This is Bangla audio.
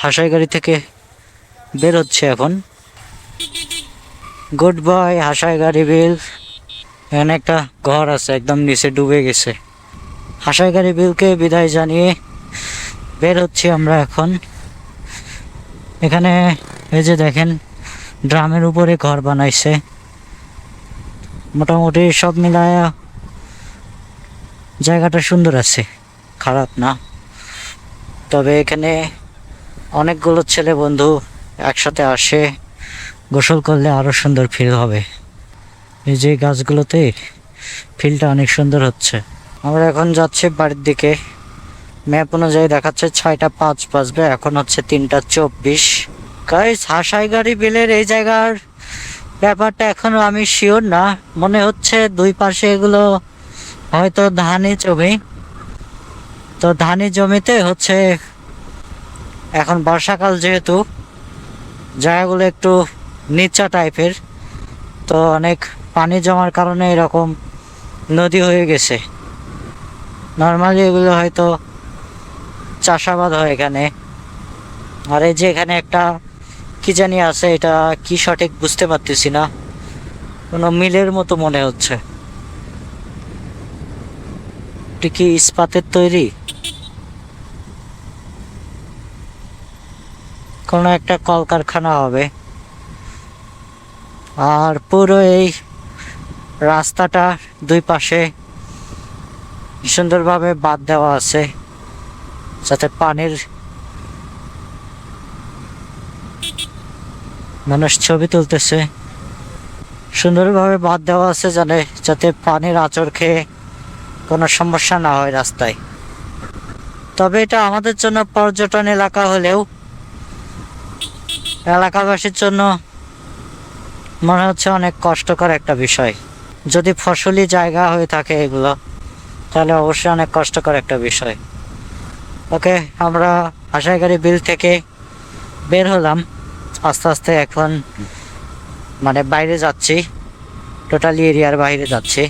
হাসাইগাড়ি থেকে বের হচ্ছে এখন। গুড বাই হাসাইগাড়ি বিল। এখানে একটা ঘর আছে একদম নিচে ডুবে গেছে। হাসাইগাড়ি বিলকে বিদায় জানিয়ে বের হচ্ছি আমরা এখন। এখানে এই যে দেখেন ড্রামের উপরে ঘর বানাইছে। মোটামুটি সব মিলায়া জায়গাটা সুন্দর আছে, খারাপ না। তবে এখানে অনেকগুলো ছেলে বন্ধু একসাথে আসে, গোসল করলে আরো সুন্দর ফিল হবে। এই যে গাছগুলোতে ফিলটা অনেক সুন্দর হচ্ছে। আমরা এখন যাচ্ছি বাড়ির দিকে। ম্যাপ অনুযায়ী দেখাচ্ছে 6টা 5 বাজবে, এখন হচ্ছে 3টা 24। গাইস, হাসাইগাড়ি বিলের এই জায়গার ব্যাপারটা এখনো আমি শিওর না। মনে হচ্ছে দুই পাশে এগুলো হয়তো ধানি জমি। তো ধানি জমিতে হচ্ছে এখন বর্ষাকাল, যেহেতু জায়গাগুলো একটু নিচা টাইপের, তো অনেক পানি জমার কারণে এরকম নদী হয়ে গেছে। নর্মালি এগুলো হয়তো চাষাবাদ হয় এখানে। আর এই যে এখানে একটা কি জানি আছে, এটা কি সঠিক বুঝতে পারতেছি না, কোনো মিলের মতো মনে হচ্ছে। এটা কি ইস্পাতের তৈরি? কোনো একটা কলকারখানা হবে। আর পুরো এই রাস্তাটা দুই পাশে সুন্দরভাবে বাঁধ দেওয়া আছে, যাতে পানির, মানুষ ছবি তুলতেছে, সুন্দরভাবে বাঁধ দেওয়া আছে যাতে পানির আঁচড় খেয়ে কোনো সমস্যা না হয় রাস্তায়। তবে এটা আমাদের জন্য পর্যটন এলাকা হলেও এলাকাবাসীর জন্য মনে হচ্ছে অনেক কষ্টকর একটা বিষয়। যদি ফসলি জায়গা হয়ে থাকে এগুলো, তাহলে অবশ্যই অনেক কষ্টকর একটা বিষয়। ওকে, আমরা হাসাইগাড়ি বিল থেকে বের হলাম আস্তে আস্তে। এখন মানে বাইরে যাচ্ছি, টোটালি এরিয়ার বাইরে যাচ্ছি।